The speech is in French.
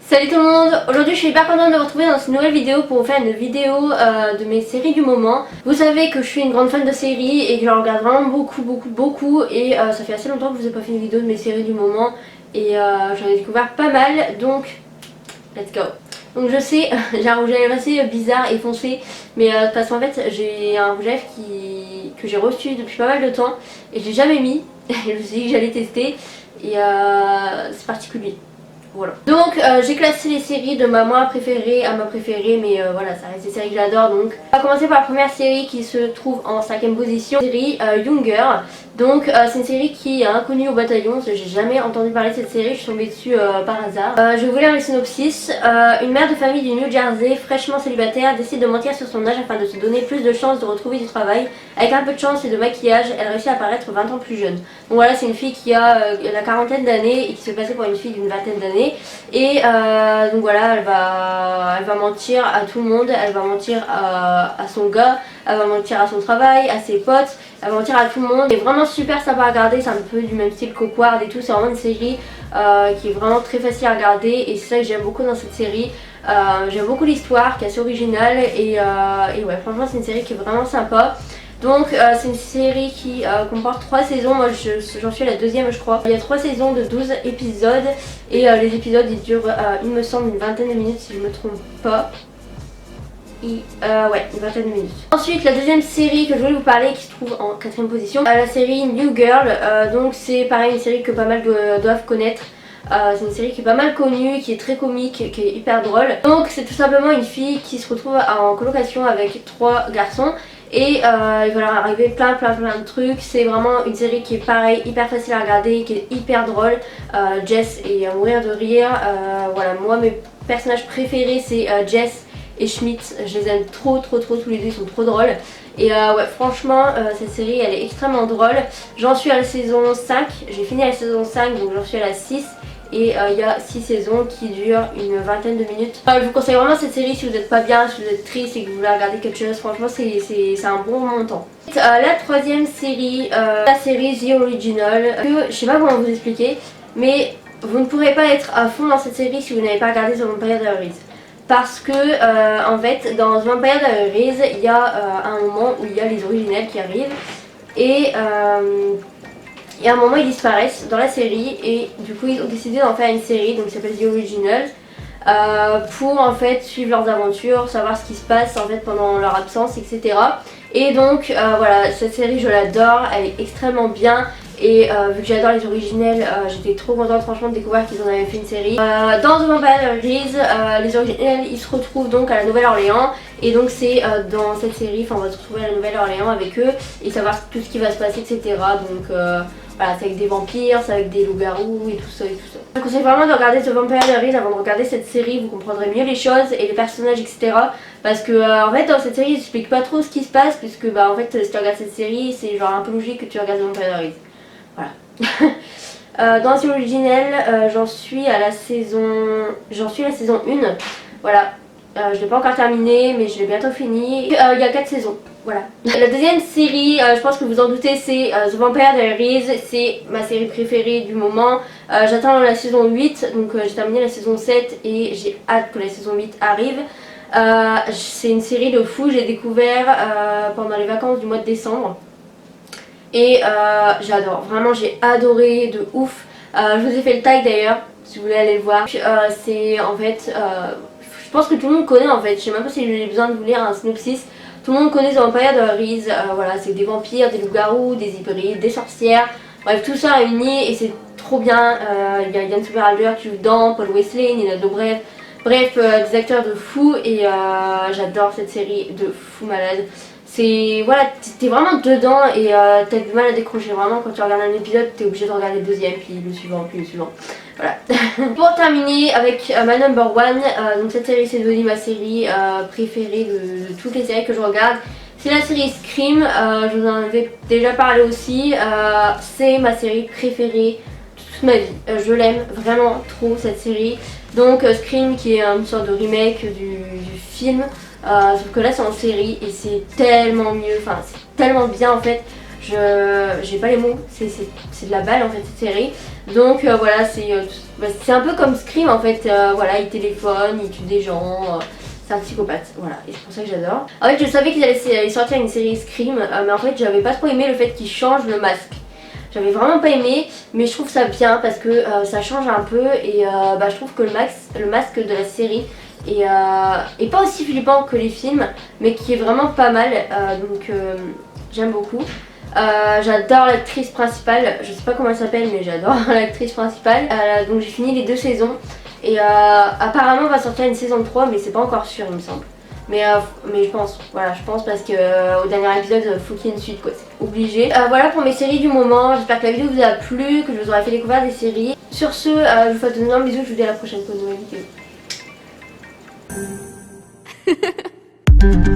Salut tout le monde, aujourd'hui je suis hyper contente de vous retrouver dans cette nouvelle vidéo pour vous faire une vidéo de mes séries du moment. Vous savez que je suis une grande fan de séries et que je regarde vraiment beaucoup et ça fait assez longtemps que je vous ai pas fait une vidéo de mes séries du moment et j'en ai découvert pas mal, donc let's go. Donc je sais, j'ai un rouge à lèvres assez bizarre et foncé, mais parce qu'en fait j'ai un rouge à lèvres que j'ai reçu depuis pas mal de temps et je l'ai jamais mis. Je me suis dit que j'allais tester et c'est particulier. Voilà. Donc j'ai classé les séries de ma moins préférée à ma préférée, mais voilà, ça reste des séries que j'adore. Donc on va commencer par la première série qui se trouve en 5ème position, série Younger. Donc c'est une série qui est inconnue au bataillon, j'ai jamais entendu parler de cette série, je suis tombée dessus par hasard. Je vais vous lire le synopsis. Une mère de famille du New Jersey, fraîchement célibataire, décide de mentir sur son âge afin de se donner plus de chances de retrouver du travail. Avec un peu de chance et de maquillage, elle réussit à paraître 20 ans plus jeune. Donc voilà, c'est une fille qui a la quarantaine d'années et qui se fait passer pour une fille d'une vingtaine d'années. Et donc voilà, elle va mentir à tout le monde, elle va mentir à son gars, elle va mentir à son travail, à ses potes, elle va mentir à tout le monde. C'est vraiment super sympa à regarder, c'est un peu du même style qu'Awkward et tout, c'est vraiment une série qui est vraiment très facile à regarder et c'est ça que j'aime beaucoup dans cette série. J'aime beaucoup l'histoire qui est assez originale et ouais, franchement c'est une série qui est vraiment sympa. Donc c'est une série qui comporte 3 saisons, moi j'en suis à la 2ème je crois. Il y a 3 saisons de 12 épisodes et les épisodes ils durent il me semble une vingtaine de minutes si je me trompe pas. Ouais, une vingtaine de minutes. Ensuite la deuxième série que je voulais vous parler qui se trouve en 4ème position, la série New Girl. Donc c'est pareil, une série que pas mal doivent connaître. C'est une série qui est pas mal connue, qui est très comique, qui est hyper drôle. Donc c'est tout simplement une fille qui se retrouve en colocation avec 3 garçons. Et il va leur arriver plein de trucs. C'est vraiment une série qui est pareil, hyper facile à regarder, qui est hyper drôle. Jess est à mourir de rire. Voilà, moi mes personnages préférés c'est Jess et Schmidt. Je les aime trop, tous les deux, ils sont trop drôles. Et ouais, franchement cette série elle est extrêmement drôle. J'en suis à la saison 5, j'ai fini la saison 5 donc j'en suis à la 6. Et il y a 6 saisons qui durent une vingtaine de minutes. Je vous conseille vraiment cette série si vous n'êtes pas bien, si vous êtes triste et que vous voulez regarder quelque chose. Franchement c'est un bon montant. La 3ème série, la série The Original, que je sais pas comment vous expliquer, mais vous ne pourrez pas être à fond dans cette série si vous n'avez pas regardé The Vampire Diaries. Parce que en fait dans The Vampire Diaries il y a un moment où il y a les originels qui arrivent et à un moment ils disparaissent dans la série et du coup ils ont décidé d'en faire une série donc qui s'appelle The Originals pour en fait suivre leurs aventures, savoir ce qui se passe en fait pendant leur absence etc. Et donc voilà, cette série je l'adore, elle est extrêmement bien. Et vu que j'adore les originels, j'étais trop contente franchement de découvrir qu'ils en avaient fait une série. Dans The Vampire Diaries, les originels ils se retrouvent donc à la Nouvelle-Orléans. Et donc c'est dans cette série, enfin on va se retrouver à la Nouvelle-Orléans avec eux et savoir tout ce qui va se passer etc. Donc voilà, c'est avec des vampires, c'est avec des loups-garous et tout ça et tout ça. Je vous conseille vraiment de regarder The Vampire Diaries avant de regarder cette série, vous comprendrez mieux les choses et les personnages etc. Parce que en fait dans cette série ils expliquent pas trop ce qui se passe puisque bah en fait si tu regardes cette série c'est genre un peu logique que tu regardes The Vampire Diaries. Voilà. Dans The Original, j'en suis à la saison 1. Voilà. Je l'ai pas encore terminé mais je l'ai bientôt fini. Il y a 4 saisons. Voilà. La deuxième série, je pense que vous en doutez, c'est The Vampire Diaries. C'est ma série préférée du moment. J'attends la saison 8, donc j'ai terminé la saison 7 et j'ai hâte que la saison 8 arrive. C'est une série de fou, j'ai découvert pendant les vacances du mois de décembre. Et j'adore, vraiment j'ai adoré de ouf. Je vous ai fait le tag d'ailleurs, si vous voulez aller le voir. C'est en fait, je pense que tout le monde connaît en fait, je sais même pas si j'ai besoin de vous lire un synopsis. Tout le monde connaît The Vampire Diaries, voilà, c'est des vampires, des loups-garous, des hybrides, des sorcières. Bref, tout ça réuni et c'est trop bien. Il y a Yann Superhalder qui joue dedans, Paul Wesley, Nina Dobrev. Bref, des acteurs de fou et j'adore cette série de fou malade. C'est voilà, t'es vraiment dedans et t'as du mal à décrocher. Vraiment quand tu regardes un épisode t'es obligé de regarder le deuxième puis le suivant puis le suivant. Voilà. Pour terminer avec ma number one, donc cette série c'est devenu ma série préférée de toutes les séries que je regarde. C'est la série Scream, je vous en avais déjà parlé aussi. C'est ma série préférée de toute ma vie. Je l'aime vraiment trop cette série. Donc Scream qui est une sorte de remake du film. Sauf que là c'est en série et c'est tellement mieux, enfin c'est tellement bien en fait. j'ai pas les mots, c'est de la balle en fait cette série. Donc voilà, c'est un peu comme Scream en fait, voilà, il téléphone, il tue des gens, c'est un psychopathe, voilà, et c'est pour ça que j'adore. En fait je savais qu'ils allaient sortir une série Scream, mais en fait j'avais pas trop aimé le fait qu'ils changent le masque. J'avais vraiment pas aimé, mais je trouve ça bien parce que ça change un peu et je trouve que le masque de la série est pas aussi flippant que les films, mais qui est vraiment pas mal, donc j'aime beaucoup. J'adore l'actrice principale, je sais pas comment elle s'appelle mais j'adore l'actrice principale. Donc j'ai fini les 2 saisons et apparemment on va sortir une saison 3 mais c'est pas encore sûr il me semble. Mais je pense, voilà, je pense parce que au dernier épisode faut qu'il y ait une suite quoi, c'est obligé. Voilà pour mes séries du moment, j'espère que la vidéo vous a plu, que je vous aurai fait découvrir des séries. Sur ce, je vous fais de énormes bisous, je vous dis à la prochaine pour une nouvelle vidéo.